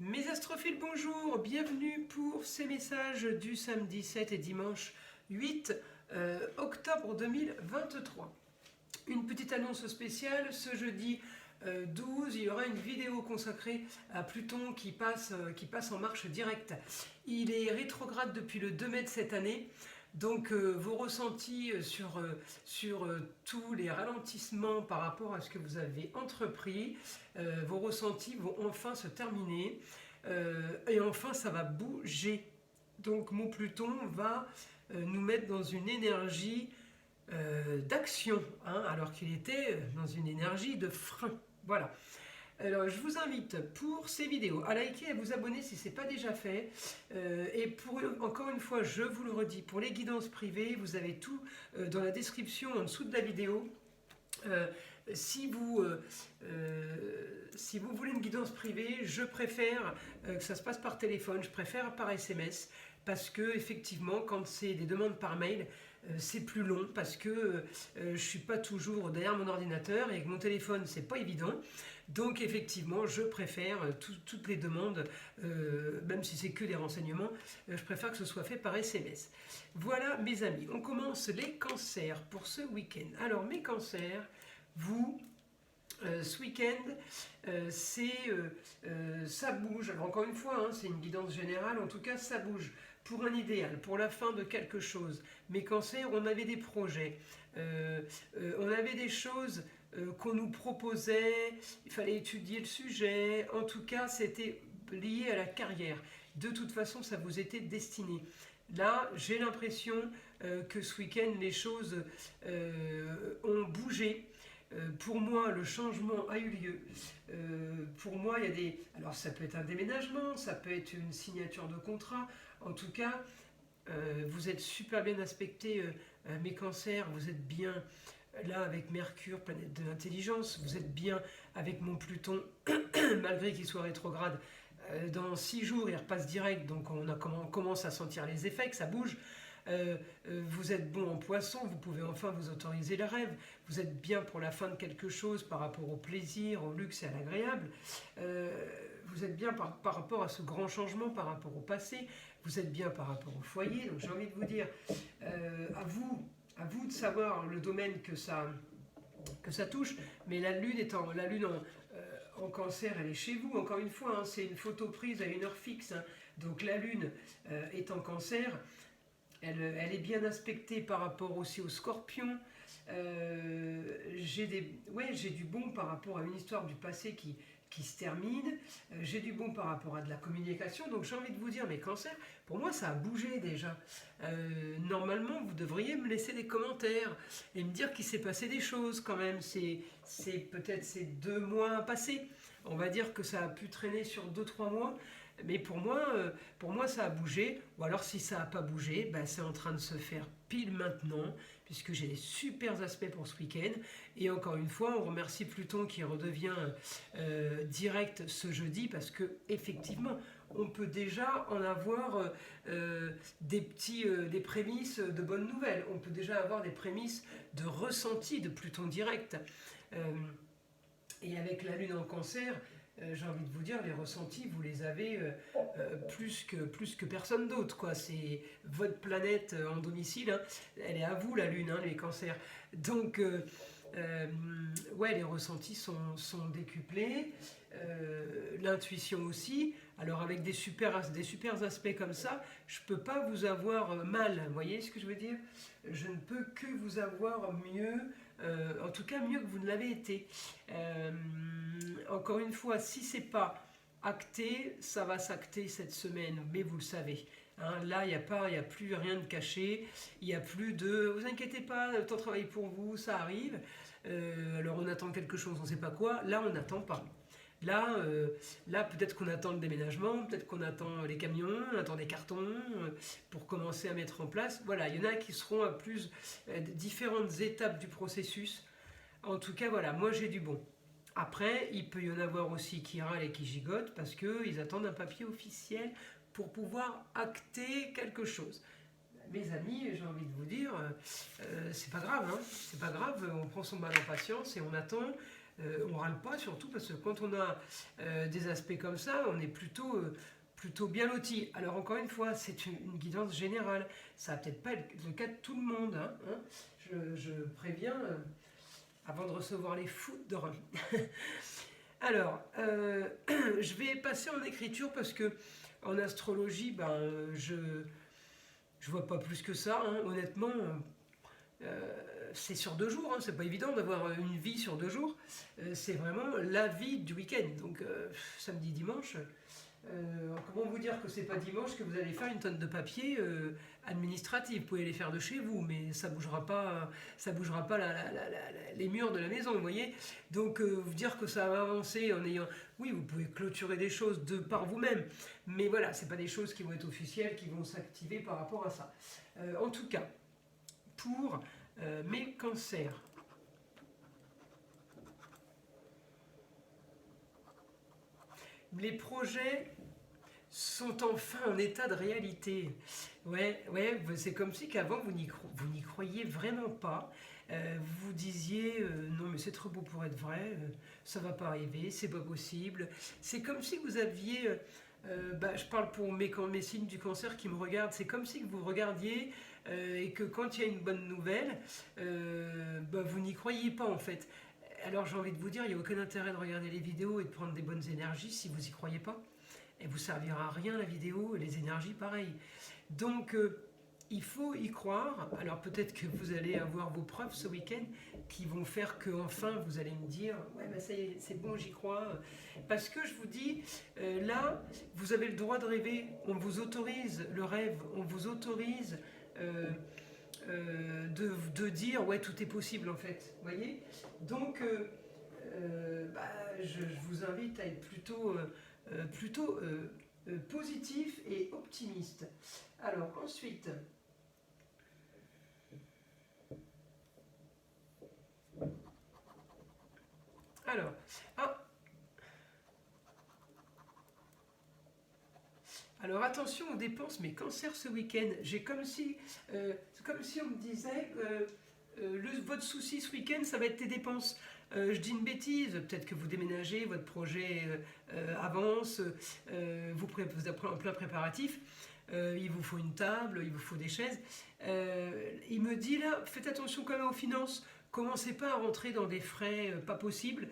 Mes astrophiles, bonjour, bienvenue pour ces messages du samedi 7 et dimanche 8 octobre 2023. Une petite annonce spéciale, ce jeudi 12, il y aura une vidéo consacrée à Pluton qui passe en marche directe. Il est rétrograde depuis le 2 mai de cette année. Donc vos ressentis sur tous les ralentissements par rapport à ce que vous avez entrepris, vos ressentis vont enfin se terminer et enfin ça va bouger. Donc mon Pluton va nous mettre dans une énergie d'action, hein, alors qu'il était dans une énergie de frein. Voilà. Alors, je vous invite pour ces vidéos à liker et à vous abonner si ce n'est pas déjà fait. Encore une fois, je vous le redis, pour les guidances privées, vous avez tout dans la description en dessous de la vidéo. Si vous voulez une guidance privée, je préfère que ça se passe par téléphone, je préfère par SMS, parce que effectivement, quand c'est des demandes par mail, c'est plus long, parce que je ne suis pas toujours derrière mon ordinateur, et avec mon téléphone, c'est pas évident. Donc effectivement, je préfère toutes les demandes, même si c'est que des renseignements, je préfère que ce soit fait par SMS. Voilà mes amis, on commence les cancers pour ce week-end. Alors mes cancers, vous, ce week-end, ça bouge. Alors encore une fois, hein, c'est une guidance générale, en tout cas ça bouge pour un idéal, pour la fin de quelque chose. Mes cancers, on avait des projets, on avait des choses qu'on nous proposait, il fallait étudier le sujet, en tout cas c'était lié à la carrière. De toute façon, ça vous était destiné. Là, j'ai l'impression que ce week-end, les choses ont bougé. Pour moi, le changement a eu lieu. Pour moi, il y a des... Alors, ça peut être un déménagement, ça peut être une signature de contrat. En tout cas, vous êtes super bien aspectés, mes cancers. Vous êtes bien là avec Mercure, planète de l'intelligence. Vous êtes bien avec mon Pluton, malgré qu'il soit rétrograde. Dans 6 jours, il repasse direct, donc on commence à sentir les effets, que ça bouge. Vous êtes bon en poisson, vous pouvez enfin vous autoriser le rêve, vous êtes bien pour la fin de quelque chose par rapport au plaisir, au luxe et à l'agréable, vous êtes bien par rapport à ce grand changement, par rapport au passé, vous êtes bien par rapport au foyer. Donc j'ai envie de vous dire, à vous de savoir le domaine que ça touche, mais la lune en cancer, elle est chez vous, encore une fois, hein, c'est une photo prise à une heure fixe, hein. Donc la lune est en cancer, elle est bien aspectée par rapport aussi au scorpion. J'ai du bon par rapport à une histoire du passé qui se termine. J'ai du bon par rapport à de la communication. Donc j'ai envie de vous dire, mes cancers, pour moi ça a bougé déjà. Normalement, vous devriez me laisser des commentaires et me dire qu'il s'est passé des choses quand même. C'est peut-être ces 2 mois passés. On va dire que ça a pu traîner sur 2-3 mois. Mais pour moi, ça a bougé. Ou alors, si ça n'a pas bougé, ben, c'est en train de se faire pile maintenant, puisque j'ai des super aspects pour ce week-end. Et encore une fois, on remercie Pluton qui redevient direct ce jeudi, parce que effectivement, on peut déjà en avoir des prémices de bonnes nouvelles. On peut déjà avoir des prémices de ressenti de Pluton direct. Et avec la Lune en Cancer, j'ai envie de vous dire, les ressentis, vous les avez plus que personne d'autre, quoi. C'est votre planète en domicile, hein. Elle est à vous, la Lune, hein, les cancers. Donc, ouais, les ressentis sont décuplés, l'intuition aussi. Alors, avec des super aspects comme ça, je ne peux pas vous avoir mal, vous voyez ce que je veux dire? Je ne peux que vous avoir mieux, en tout cas mieux que vous ne l'avez été. Encore une fois, si c'est pas acté, ça va s'acter cette semaine, mais vous le savez. Hein, là, il n'y a plus rien de caché, il n'y a plus de... Vous inquiétez pas, le temps travaille pour vous, ça arrive. Alors on attend quelque chose, on ne sait pas quoi, là on n'attend pas. Là peut-être qu'on attend le déménagement, peut-être qu'on attend les camions, on attend des cartons pour commencer à mettre en place. Voilà, il y en a qui seront à différentes étapes du processus. En tout cas, voilà, moi j'ai du bon. Après, il peut y en avoir aussi qui râlent et qui gigotent parce qu'ils attendent un papier officiel pour pouvoir acter quelque chose. Mes amis, j'ai envie de vous dire, c'est pas grave, hein, c'est pas grave, on prend son mal en patience et on attend. on râle pas, surtout parce que quand on a des aspects comme ça, on est plutôt bien loti. Alors encore une fois, c'est une guidance générale. Ça va peut-être pas être le cas de tout le monde, hein. Je préviens avant de recevoir les foudres. Alors, je vais passer en écriture parce que en astrologie, je vois pas plus que ça, hein. Honnêtement, c'est sur 2 jours, hein. C'est pas évident d'avoir une vie sur 2 jours. C'est vraiment la vie du week-end. Donc samedi, dimanche. Comment vous dire que c'est pas dimanche que vous allez faire une tonne de papier administratif. Vous pouvez les faire de chez vous, mais ça bougera pas les murs de la maison, vous voyez. Donc vous dire que ça va avancer en ayant, oui, vous pouvez clôturer des choses de par vous-même, mais voilà, c'est pas des choses qui vont être officielles, qui vont s'activer par rapport à ça. En tout cas, pour mes cancers. Les projets sont enfin en état de réalité. Ouais, c'est comme si qu'avant vous n'y croyiez vraiment pas. Vous disiez non mais c'est trop beau pour être vrai, ça va pas arriver, c'est pas possible. C'est comme si vous aviez, je parle pour mes signes du cancer qui me regardent, c'est comme si vous regardiez et que quand il y a une bonne nouvelle, vous n'y croyez pas en fait. Alors j'ai envie de vous dire, il n'y a aucun intérêt de regarder les vidéos et de prendre des bonnes énergies si vous n'y croyez pas. Et vous servira à rien la vidéo et les énergies pareil. Donc il faut y croire. Alors peut-être que vous allez avoir vos preuves ce week-end qui vont faire que enfin vous allez me dire ouais ça y est, c'est bon, j'y crois. Parce que je vous dis, là vous avez le droit de rêver. On vous autorise le rêve, on vous autorise de dire ouais tout est possible en fait. Vous voyez. Donc je vous invite à être plutôt positif et optimiste. Alors ensuite, alors attention aux dépenses, mais cancer ce week-end, c'est comme si on me disait votre souci ce week-end, ça va être tes dépenses. Je dis une bêtise, peut-être que vous déménagez, votre projet avance, vous êtes en plein préparatif, il vous faut une table, il vous faut des chaises. Il me dit là, faites attention quand même aux finances, commencez pas à rentrer dans des frais pas possibles.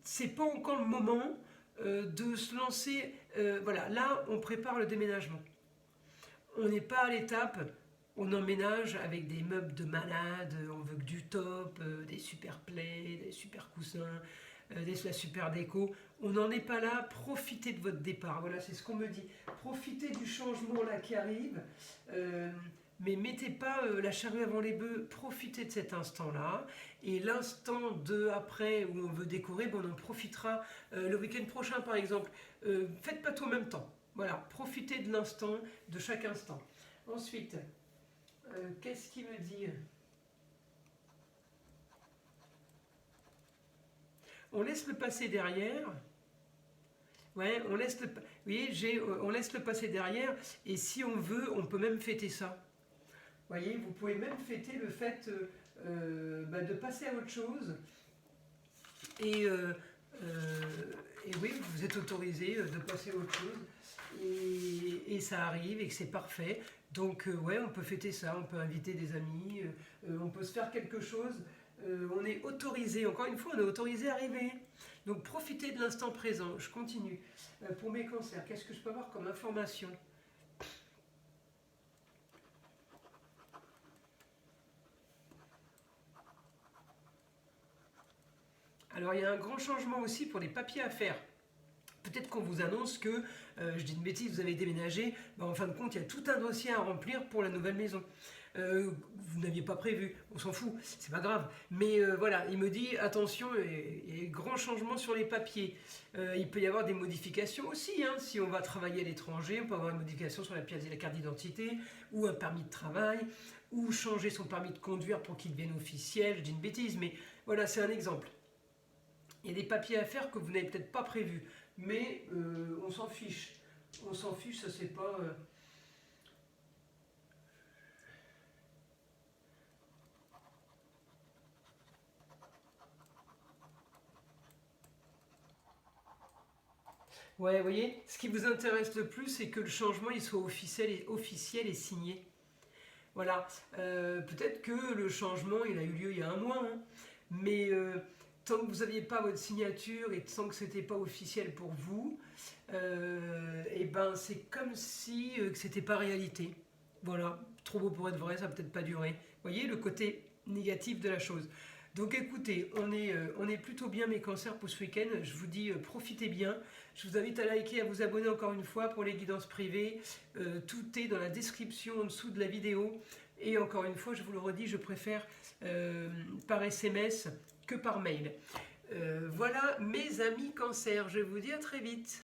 C'est pas encore le moment de se lancer. Voilà, là on prépare le déménagement. On n'est pas à l'étape. On emménage avec des meubles de malade, on veut que du top, des super plaids, des super coussins, la super déco. On n'en est pas là, profitez de votre départ. Voilà, c'est ce qu'on me dit. Profitez du changement là qui arrive, mais mettez pas la charrue avant les bœufs, profitez de cet instant-là. Et l'instant après où on veut décorer, on en profitera le week-end prochain par exemple. Faites pas tout en même temps. Voilà, profitez de l'instant, de chaque instant. Ensuite, qu'est-ce qu'il me dit? On laisse le passé derrière. Ouais, on laisse le, oui, on laisse le passé derrière. Et si on veut, on peut même fêter ça. Vous voyez, vous pouvez même fêter le fait de passer à autre chose. Et oui, vous êtes autorisé de passer à autre chose. Et ça arrive et que c'est parfait. Donc ouais, on peut fêter ça, on peut inviter des amis, on peut se faire quelque chose. On est autorisé, encore une fois, on est autorisé à rêver. Donc profitez de l'instant présent. Je continue. Pour mes cancers, qu'est-ce que je peux avoir comme information? Alors il y a un grand changement aussi pour les papiers à faire. Peut-être qu'on vous annonce que, je dis une bêtise, vous avez déménagé, en fin de compte, il y a tout un dossier à remplir pour la nouvelle maison. Vous n'aviez pas prévu, on s'en fout, c'est pas grave. Mais voilà, il me dit, attention, il y a grand changement sur les papiers. Il peut y avoir des modifications aussi, hein, si on va travailler à l'étranger, on peut avoir une modification sur la carte d'identité, ou un permis de travail, ou changer son permis de conduire pour qu'il devienne officiel, je dis une bêtise, mais voilà, c'est un exemple. Il y a des papiers à faire que vous n'avez peut-être pas prévus. Mais on s'en fiche. On s'en fiche, ça c'est pas... Ouais, vous voyez, ce qui vous intéresse le plus, c'est que le changement il soit officiel et signé. Voilà. Peut-être que le changement, il a eu lieu il y a un mois, hein. Mais tant que vous n'aviez pas votre signature et tant que c'était pas officiel pour vous, et ben c'est comme si que c'était pas réalité. Voilà, trop beau pour être vrai, ça va peut-être pas durer. Vous voyez le côté négatif de la chose. Donc écoutez, on est plutôt bien mes cancers pour ce week-end. Je vous dis profitez bien. Je vous invite à liker, à vous abonner encore une fois pour les guidances privées. Tout est dans la description en dessous de la vidéo. Et encore une fois, je vous le redis, je préfère par SMS que par mail. Voilà mes amis cancer, je vous dis à très vite.